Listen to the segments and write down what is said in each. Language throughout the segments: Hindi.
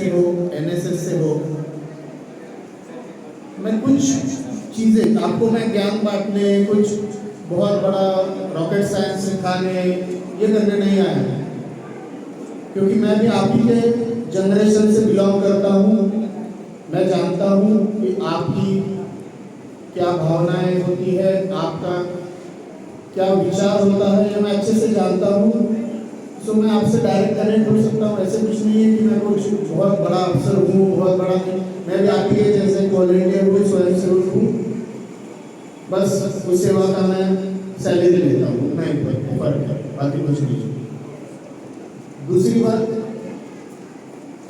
से हो, एनएसएस से हो, मैं कुछ चीज़ें आपको मैं ज्ञान बांटने, कुछ बहुत बड़ा रॉकेट साइंस सिखाने ये करने नहीं आया हूँ, क्योंकि मैं भी आप ही के जनरेशन से बिलोंग करता हूँ। मैं जानता हूँ कि आपकी क्या भावनाएं होती है, आपका क्या विचार होता है, ये मैं अच्छे से जानता हूँ। सो मैं आपसे डायरेक्ट कनेक्ट हो सकता हूँ। ऐसे कुछ नहीं है कि मैं कुछ बहुत बड़ा अफसर हूँ, बहुत बड़ा नहीं। मैं भी आप ही के जैसे वॉलंटियर हूँ, स्वयंसेवक हूँ, बस उस सेवा का मैं सैलरी लेता हूँ, उतना ही फर्क है, बाकी कुछ नहीं। दूसरी बात,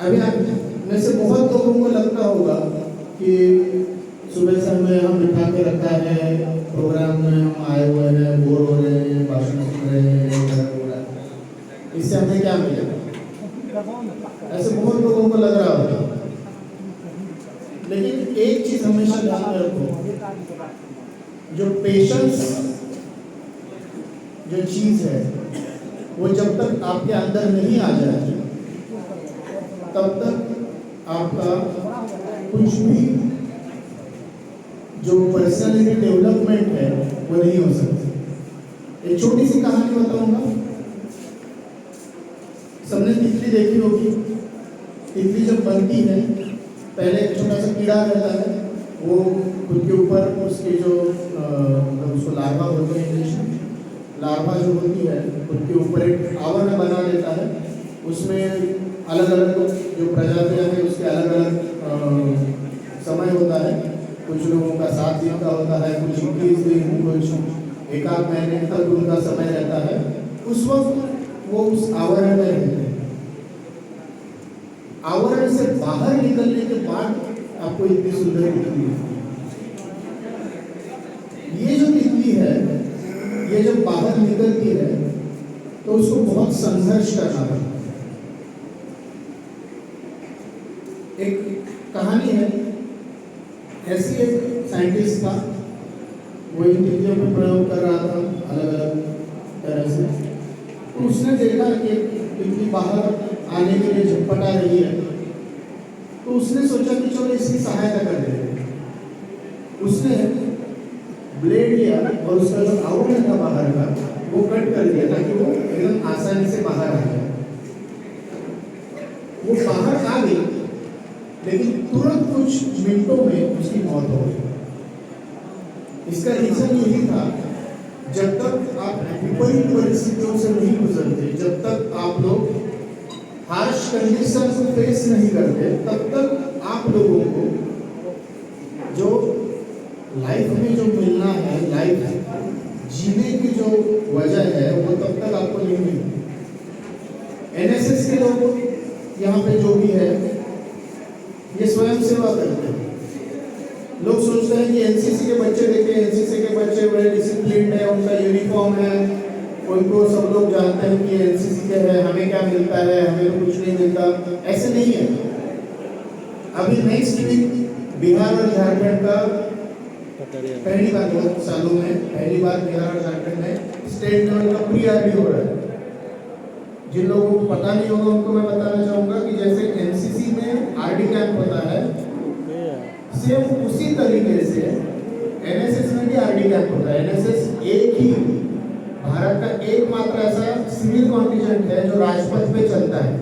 अभी आप में से बहुत लोगों को लगता होगा कि सुबह से हमें हम बिठा के रखा है, प्रोग्राम में हम आए हुए हैं, बोर हो रहे हैं, भाषण सुन रहे हैं, इससे हमें क्या मिलेगा, ऐसे बहुत लोगों को लग रहा होगा। लेकिन एक चीज हमेशा ध्यान में रखो, जो पेशेंस जो चीज है वो जब तक आपके अंदर नहीं आ जाए तब तक आपका कुछ भी जो पर्सनालिटी डेवलपमेंट है वो नहीं हो सकती। एक छोटी सी कहानी बताऊंगा। सबने तितली देखी होगी। तितली जब बनती है, पहले एक छोटा सा कीड़ा रहता है, वो खुद के ऊपर उसके जो उसको लार्वा बोलते हैं इंग्लिश में, लार्वा जो होती है खुद के ऊपर एक आवरण बना लेता है। उसमें अलग अलग जो प्रजातियां हैं उसके अलग अलग समय होता है। कुछ लोगों का 7 दिन का होता है, कुछ 21 दिन, कुछ 1 आध महीने तक उनका समय रहता है। उस वक्त वो उस आवरण में रहते हैं। आवरण से बाहर निकलने के बाद आपको इतनी सुंदर तितली है। ये जो तितली है, ये जब बाहर निकलती है तो उसको बहुत संघर्ष करना पड़ता है। एक कहानी है, ऐसी एक साइंटिस्ट था, वो इन तितलियों पर प्रयोग कर रहा था अलग अलग तरह से। तो उसने देखा कि तितली बाहर आने के लिए झटपटा रही है, तो उसने सोचा कि चलो इसकी सहायता कर देते हैं। उसने ब्लेड लिया और उसका जो आवरण था बाहर का वो कट कर दिया ताकि वो एकदम आसानी से बाहर आ जाए। वो बाहर आ गई, लेकिन तुरंत कुछ मिनटों में उसकी मौत हो गई। इसका रीजन यही था, जब तक आप विपरीत परिस्थितियों से नहीं गुजरते, जब तक आप लोग हार्श कंडीशन को फेस नहीं करते, तब तक आप लोगों को जो लाइफ में जो मिलना है, लाइफ जीने की जो वजह है, वो तब तक आपको नहीं मिलती। एनएसएस के लोग यहाँ पे जो भी है, ये स्वयं सेवा करते हैं। लोग सोचते हैं कि एनसीसी के बच्चे देखें, एनसीसी के बच्चे बड़े डिसिप्लिन्ड है, उनका यूनिफॉर्म है, उनको सब लोग जानते हैं कि एनसीसी के है, हमें क्या मिलता है, हमें तो कुछ नहीं मिलता। ऐसे नहीं है। अभी नेक्स्ट वीक बिहार और झारखंड का पहली बार 2 सालों में पहली बार बिहार और झारखंड में स्टेट लेवल का प्री आरडी हो रहा है। जिन लोगों को पता नहीं होगा उनको मैं बताना चाहूँगा कि जैसे एनसीसी में आरडी कैंप होता है, सेम उसी तरीके से एनएसएस में भी आरडी कैंप होता है। एनएसएस एक ही भारत का एकमात्र ऐसा सिविल कॉन्टिजेंट है जो राजपथ पे चलता है।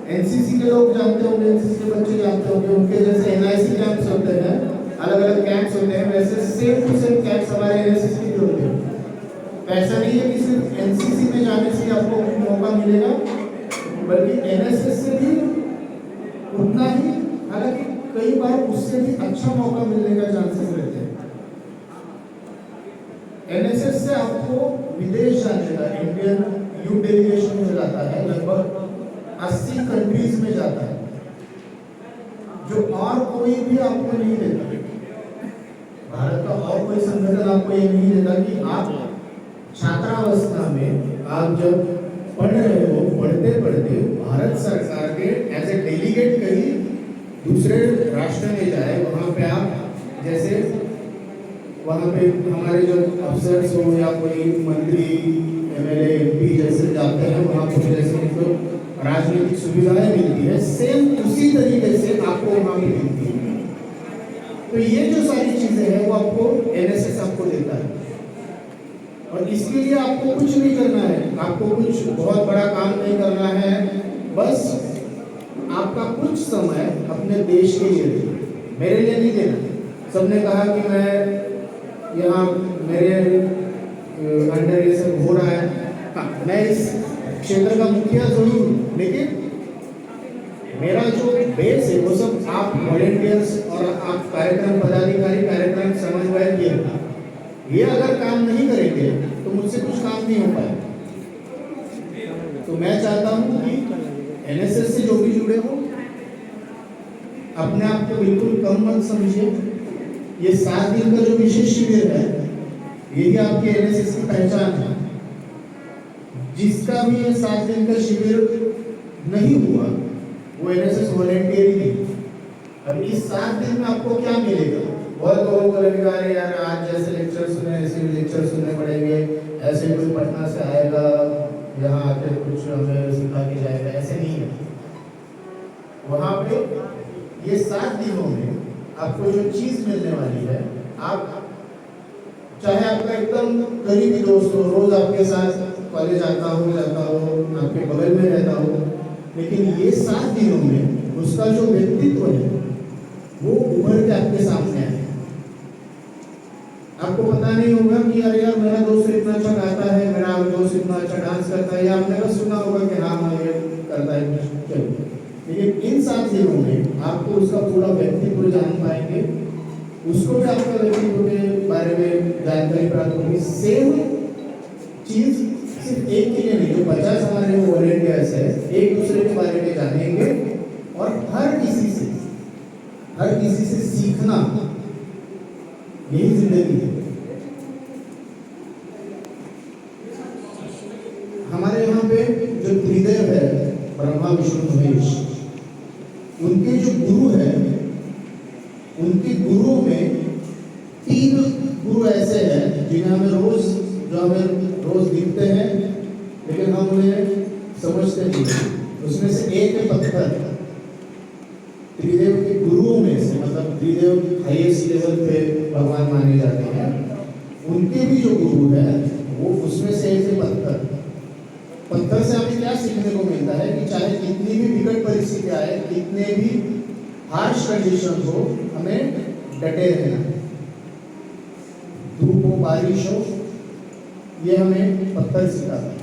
एनसीसी के लोग जानते होंगे, एनसीसी के बच्चे जानते होंगे, उनके जैसे एनआईसी कैंप्स होते हैं, अलग अलग कैंप्स होते हैं, वैसे सेम टू सेम कैंप्स हमारे एनएसएस के भी होते हैं। तो ऐसा नहीं है कि सिर्फ एनसीसी में जाने से आपको मौका मिलेगा, बल्कि एनएसएस से भी उतना ही, हालांकि कई बार उससे भी अच्छा मौका मिलने का चांसेस रहते हैं। एनएसएस से आपको विदेश जाने का, इंडियन यूथ डेलीगेशन में जाता है, लगभग 80 कंट्रीज में जाता है, जो और कोई भी आपको नहीं देता। भारत का और कोई संगठन आपको ये नहीं देता कि आप छात्रावस्था में आप जब पढ़ रहे हो, पढ़ते पढ़ते भारत सरकार के एज ए डेलीगेट कहीं दूसरे राष्ट्र में जाए, वहाँ पे आप जैसे वहाँ पे हमारे जो अफसर्स हो या कोई मंत्री, एमएलए, एमपी जैसे जाते हैं, वहाँ पे जैसे उनको राजनीतिक सुविधाएं मिलती है, सेम उसी तरीके से आपको वहाँ पे मिलती है। तो ये जो सारी चीजें हैं वो आपको एनएसएस आपको देता है, और इसके लिए आपको कुछ नहीं करना है, आपको कुछ बहुत बड़ा काम नहीं करना है, बस आपका कुछ समय अपने देश के लिए देना, मेरे लिए नहीं देना। सबने कहा कि मैं यहाँ मेरे अंडर ये सब हो रहा है, हाँ मैं इस क्षेत्र का मुखिया जरूर हूँ, लेकिन मेरा जो बेस है वो सब आप वॉलेंटियर्स और आप कार्यक्रम पदाधिकारी, कार्यक्रम समन्वयक ये अगर काम नहीं करेंगे तो मुझसे कुछ काम नहीं हो पाएगा। तो मैं चाहता हूँ कि एनएसएस से जो भी जुड़े हो अपने आप को बिल्कुल कम मत समझिए। ये 7 दिन का जो विशेष शिविर है यही आपके एनएसएस की पहचान है। जिसका भी ये 7 दिन का शिविर नहीं हुआ वो एनएसएस वॉलेंटियर ही नहीं। अब इस 7 दिन में आपको क्या मिलेगा? बहुत लोगों को लगेगा अरे यार आज जैसे लेक्चर सुने ऐसे भी लेक्चर सुनने पड़ेंगे, ऐसे कोई पटना से आएगा यहाँ आके कुछ हमें सिखा के जाएगा, ऐसे नहीं है। वहाँ पे ये 7 दिनों में आपको जो चीज़ मिलने वाली है, आप चाहे आपका एकदम करीबी दोस्त हो, रोज आपके साथ कॉलेज आता हो जाता हो, आपके बगल में रहता हो, लेकिन ये 7 दिनों में उसका जो व्यक्तित्व है वो उभर के आपके सामने आए। आपको पता नहीं होगा कि अरे यार मेरा दोस्त इतना अच्छा गाता है, मेरा दोस्त इतना अच्छा डांस करता है, या आपने बस सुना होगा कि हाँ ये करता है, चलो। लेकिन इन 7 दिनों में आपको उसका पूरा व्यक्तित्व जान पाएंगे, उसको भी आपका व्यक्तित्व के बारे में जानकारी प्राप्त होगी। सेम चीज सिर्फ एक के लिए नहीं, जो 50 हमारे वॉलेंटियर्स है एक दूसरे के बारे में जानेंगे, और हर किसी से सीखना, यही जिंदगी है। हमारे यहाँ पे जो त्रिदेव है, ब्रह्मा विष्णु महेश, उनके जो गुरु है, उनके गुरुओं में 3 गुरु ऐसे हैं जिन्हें हमें रोज दिखते हैं लेकिन हम उन्हें समझते नहीं। उसमें से एक है पत्थर। त्रिदेव के गुरुओं में से, मतलब त्रिदेव हाईएस्ट लेवल पे भगवान माने जाते हैं, उनके भी जो गुरु है वो उसमें से एक है पत्थर। पत्थर से हमें क्या सीखने को मिलता है कि चाहे कितनी भी विकट परिस्थिति आए, कितने भी हार्श कंडीशन हो, हमें डटे रहना, धूप हो बारिश हो, ये हमें पत्थर सिखाता है।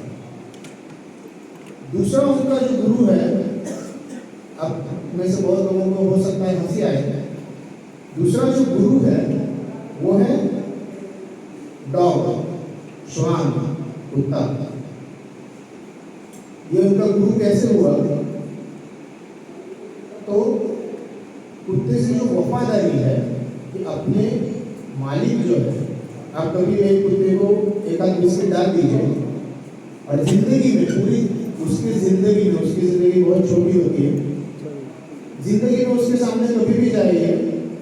दूसरा उनका जो गुरु है, अब में से बहुत लोगों को हो सकता है हंसी आए, दूसरा जो गुरु है वो है डॉग, श्वान, कुत्ता। ये उनका गुरु कैसे हुआ? तो कुत्ते से जो वफादारी है कि अपने मालिक जो है, आप कभी एक कुत्ते को एक आध बिस्किट डाल दीजिए और जिंदगी में पूरी उसकी जिंदगी बहुत छोटी होती है, जिंदगी में उसके सामने कभी भी जाइए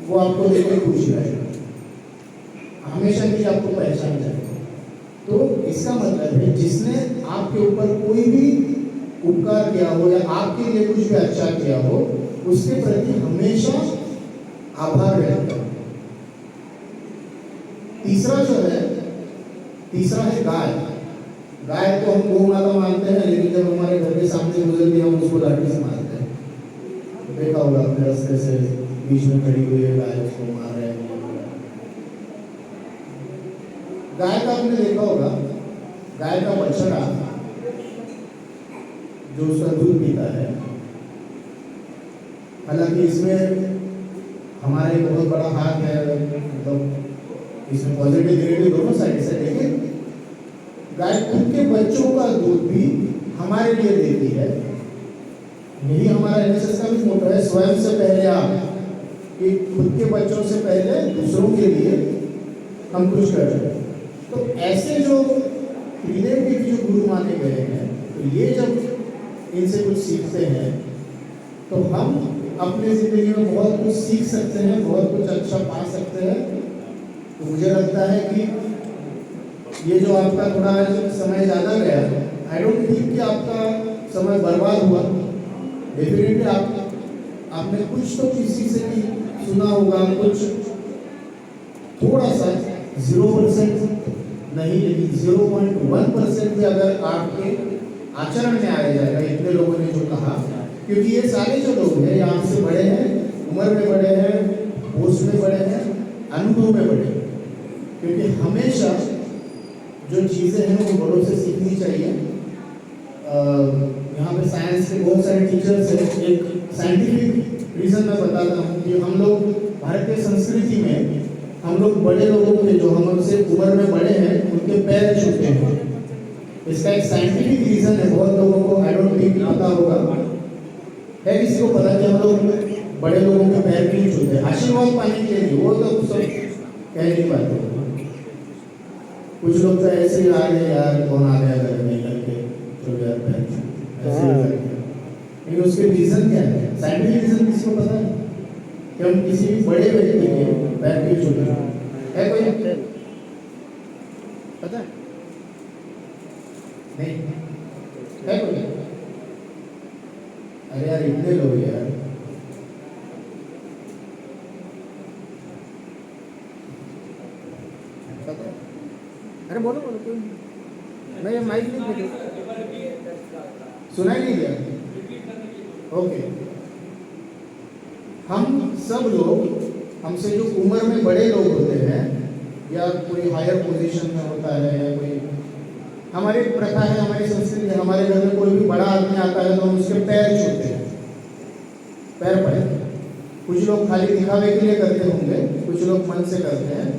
वो आपको देख के खुश रहेगा, हमेशा की आपको पहचान जाएगा। तो इसका मतलब है जिसने आपके ऊपर कोई भी उपकार किया हो या आपके लिए कुछ भी अच्छा किया हो, उसके प्रति हमेशा आभार व्यक्त करो। तीसरा है गाय। गाय को हम गौ माता मानते हैं, लेकिन जब हमारे घर के सामने गुजरती है हम उसको लाठी से मारते हैं। देखा होगा अपने रास्ते से बीच में खड़ी हुई है गाय, उसको मार रहे हैं। गाय का आपने देखा होगा, गाय का बछड़ा जो उसका दूध पीता है, हालांकि इसमें हमारा एक बहुत बड़ा हाथ है, मतलब इसमें पॉजिटिव नेगेटिव दोनों साइड से, लेकिन गाय खुद के बच्चों का दूध भी हमारे लिए देती है। यही हमारा एनएसएस का भी मोटो है, स्वयं से पहले आप, कि खुद के बच्चों से पहले दूसरों के लिए हम कुछ कर रहे हैं। तो ऐसे जो त्रिदेव के जो गुरु माने गए हैं, तो ये जब इनसे कुछ सीखते हैं तो हम अपने जिंदगी में बहुत कुछ सीख सकते हैं, बहुत कुछ अच्छा पा सकते हैं। तो मुझे लगता है कि ये जो आपका थोड़ा समय ज़्यादा गया, आई डोंट थिंक कि आपका समय बर्बाद हुआ। डेफिनेटली आपने कुछ तो किसी से भी सुना होगा, कुछ थोड़ा सा 0% नहीं, लेकिन 0.1% भी अगर आपके आचरण में आया जाएगा, इतने लोगों ने जो कहा, क्योंकि ये सारे जो लोग हैं यहाँ से बड़े हैं, उम्र में बड़े हैं, पोस्ट में बड़े हैं, अनुभव में बड़े हैं, क्योंकि हमेशा जो चीज़ें हैं वो बड़ों से सीखनी चाहिए। यहाँ पे साइंस के बहुत सारे टीचर्स हैं। एक साइंटिफिक रीज़न मैं बताता हूँ कि हम लोग भारतीय संस्कृति में हम लोग बड़े लोगों के, जो हमसे उम्र में बड़े हैं, उनके पैर छूते हैं। इसका एक साइंटिफिक रीज़न है, बहुत लोगों को आई डोंट थिंक पता होगा, है किसी को पता कि हम लोग बड़े लोगों के पैर क्यों छूते हैं? आशीर्वाद पाने के लिए। वो तो सब कहने की बात है। कुछ लोग तो ऐसे ही आ गए, यार कौन आ गया घर में करके चलो यार पैर ऐसे ही करके, लेकिन उसके रीज़न क्या है? साइंटिफिक रीज़न किसी को पता है कि हम किसी भी बड़े व्यक्ति के पैर क्यों छूते हैं? है कोई पता है? नहीं है कोई? अरे यार इतने लोग यार, पता है? अरे बोलो बोलो, कोई मैं माइक नहीं दे, सुनाई नहीं दिया? ओके, हम सब लोग, हमसे जो उम्र में बड़े लोग होते हैं या कोई हायर पोजीशन में होता है या कोई, हमारी प्रथा है, हमारी संस्कृति है, हमारे घर में कोई भी बड़ा आदमी आता है तो हम उसके पैर छूते हैं, पैर पड़े। कुछ लोग खाली दिखावे के लिए करते होंगे, कुछ लोग मन से करते हैं,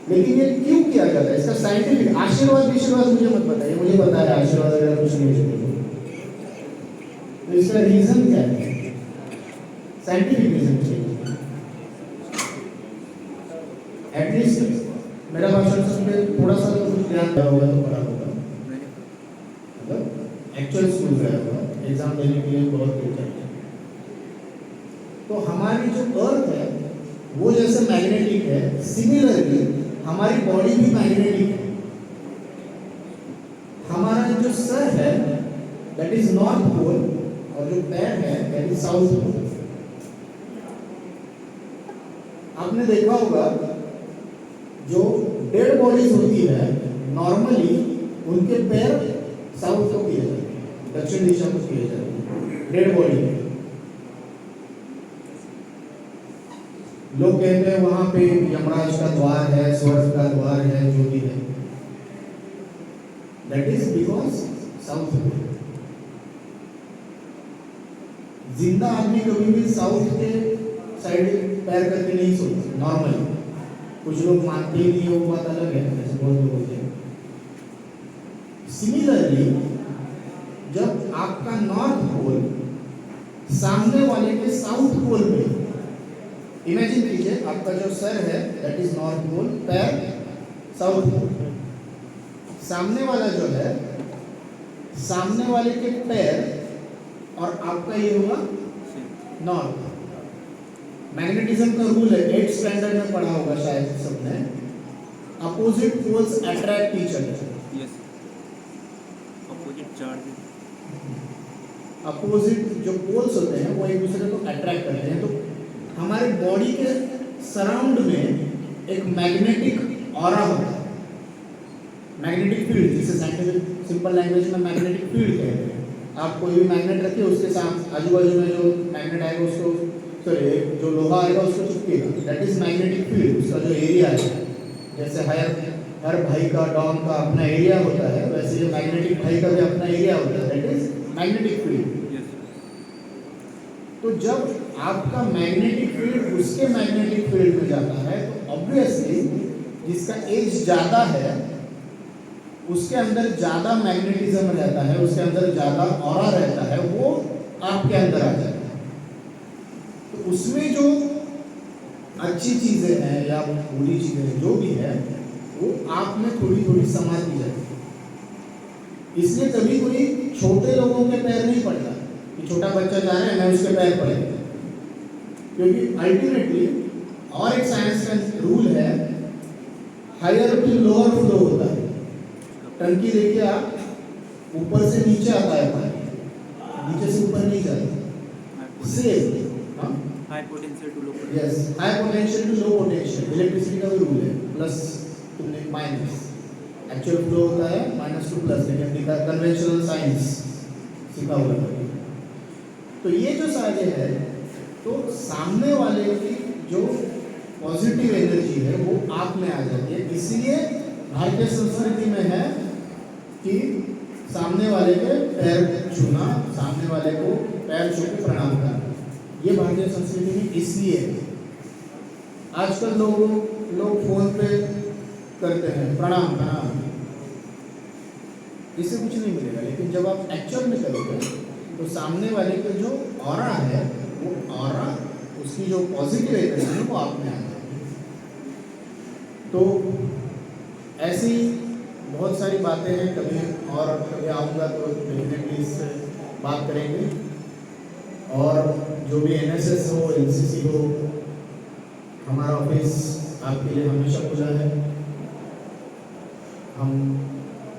लेकिन ये क्यों किया जाता है? इसका साइंटिफिक, आशीर्वाद मुझे मत बताइए, मुझे पता है आशीर्वाद वगैरह कुछ नहीं देते, तो इसका रीजन क्या है? साइंटिफिक रीजन चाहिए। एटलीस्ट मेरा भाषण सुनकर थोड़ा सा तो कुछ ज्ञान दिया होगा तो पढ़ा होगा, मतलब एक्चुअल स्कूल गया होगा, एग्जाम देने के लिए बहुत टीचर है। तो हमारी जो अर्थ है वो जैसे मैग्नेटिक है, सिमिलरली हमारी बॉडी भी मैग्नेटिक है। हमारा जो सर है दैट इज नॉर्थ पोल और जो पैर है दैट इज साउथ पोल। आपने देखा होगा जो डेड बॉडीज होती है नॉर्मली उनके पैर साउथ को किए जाते हैं, दक्षिण दिशा को किए जाते हैं डेड बॉडी में। लोग कहते हैं वहां पे यमराज का द्वार है, स्वर्ग का द्वार है, जो भी है, that is because south pole. जिंदा आदमी कभी भी साउथ के साइड पैर करके नहीं सोते नॉर्मली। कुछ लोग मानते ही नहीं, वो बात अलग है, ऐसे बहुत लोग होते हैं। सिमिलरली जब आपका नॉर्थ पोल सामने वाले के साउथ पोल पे, इमेजिन कीजिए आपका जो सर है दैट इज नॉर्थ पोल, पैर साउथ पोल, सामने वाला जो है, सामने वाले के पैर और आपका ये होगा नॉर्थ। मैग्नेटिज्म का रूल है, 8th स्टैंडर्ड में पढ़ा होगा शायद सबने, opposite poles attract each other. Yes, opposite charge, opposite जो पोल्स होते हैं वो एक दूसरे को अट्रैक्ट करते हैं। तो हमारे बॉडी के सराउंड में एक मैग्नेटिक ऑरा होता है, मैग्नेटिक फील्ड, जिसे साइंटिफिक सिंपल लैंग्वेज में मैग्नेटिक फील्ड कहते हैं। आप कोई भी मैग्नेट रखिए, उसके साथ आजू बाजू में जो मैग्नेट आएगा उसको, सॉरी जो लोहा आएगा उसको चिपकेगा, दैट इज मैग्नेटिक फील्ड। उसका जो एरिया है, जैसे हर भाई का, डॉन का अपना एरिया होता है, वैसे जो मैग्नेटिक भाई का भी अपना एरिया होता है, दैट इज मैग्नेटिक फील्ड। तो जब आपका मैग्नेटिक फील्ड उसके मैग्नेटिक फील्ड में जाता है तो ऑब्वियसली जिसका एज ज़्यादा है उसके अंदर ज़्यादा मैग्नेटिज्म रहता है, उसके अंदर ज़्यादा ऑरा रहता है, वो आपके अंदर आ जाता है। तो उसमें जो अच्छी चीज़ें हैं या बुरी चीज़ें हैं, जो भी है, वो आप में थोड़ी थोड़ी समाती जाती है। इसलिए कभी कोई छोटे लोगों के पैर नहीं पड़ता कि छोटा बच्चा जा रहा है मैं उसके पैर पड़ेगा, क्योंकि अल्टीमेटली और एक साइंस का रूल है, हायर टू लोअर फ्लो होता है। टंकी देखिए आप, ऊपर से नीचे आता है पानी, नीचे से ऊपर नहीं जाता, सेम। हाँ, high potential to low yes, high potential to low potential, electricity का भी रूल है, प्लस तुमने माइनस, एक्चुअल फ्लो होता है माइनस टू प्लस, लेकिन कन्वेंशनल साइंस सीखा हुआ है। तो ये जो सारे है, तो सामने वाले की जो पॉजिटिव एनर्जी है वो आप में आ जाती है। इसलिए भारतीय संस्कृति में है कि सामने वाले के पैर छूना, सामने वाले को पैर छू के प्रणाम करना, ये भारतीय संस्कृति में इसलिए है। आजकल लोग फोन पे करते हैं प्रणाम प्रणाम, इससे कुछ नहीं मिलेगा। लेकिन जब आप एक्चुअल में करोगे तो सामने वाले का जो ऑरा है, वो ऑरा, उसकी जो पॉजिटिव एनर्जी है वो आप में आ जाएगी। तो ऐसी बहुत सारी बातें हैं, कभी आऊँगा तो डेफिनेटली इससे बात करेंगे। और जो भी NSS हो, NCC हो, हमारा ऑफिस आपके लिए हमेशा खुला है।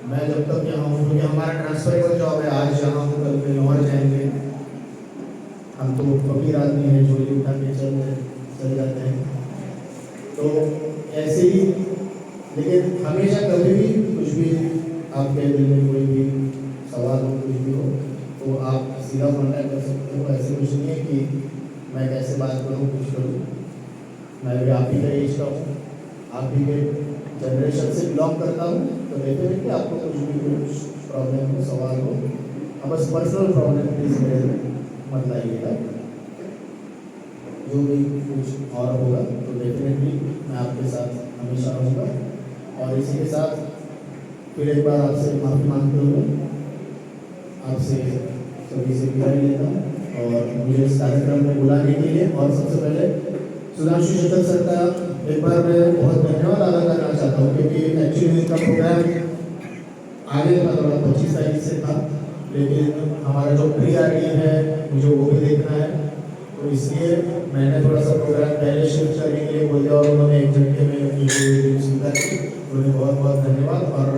मैं जब तक यहाँ हूँ, क्योंकि हमारा ट्रांसफरेबल जॉब है, आज यहाँ हूँ कल कहीं और जाएंगे, हम तो फकीर आदमी हैं, झोली उठा के चल जाते हैं। तो ऐसे ही, लेकिन हमेशा कभी भी कुछ भी आपके दिल में कोई भी सवाल हो, कुछ भी हो, तो आप सीधा कॉन्टैक्ट कर सकते हो। ऐसे कुछ नहीं है कि मैं कैसे बात करूँ, कुछ करूँ। मैं भी आप ही का एज का हूँ, आप ही के जनरेशन से बिलोंग करता हूँ। तो देखते हैं कि आपको कुछ प्रॉब्लम हो, सवाल हो, अब बस पर्सनल प्रॉब्लम प्लीज़ मेरे मत लाइएगा। जो भी कुछ और होगा तो डेफिनेटली मैं आपके साथ हमेशा रहूँगा। और इसी के साथ फिर एक बार आपसे माफ़ी मांगते हुए आपसे सभी से विदाई लेता हूँ। और मुझे इस कार्यक्रम में बुलाने के लिए, और सबसे पहले सुधांशु शीतल सर का एक बार मैं बहुत धन्यवाद अदा करना चाहता हूँ, क्योंकि एक्चुअली इनका प्रोग्राम आगे था, थोड़ा 25 तारीख से था, लेकिन हमारा जो प्री-आरडी है मुझे वो भी देखना है, तो इसलिए मैंने थोड़ा सा प्रोग्राम पहले शिफ्ट करने के लिए बोल दिया, और उन्होंने 1 घंटे में स्वीकार की। उन्हें बहुत बहुत धन्यवाद। और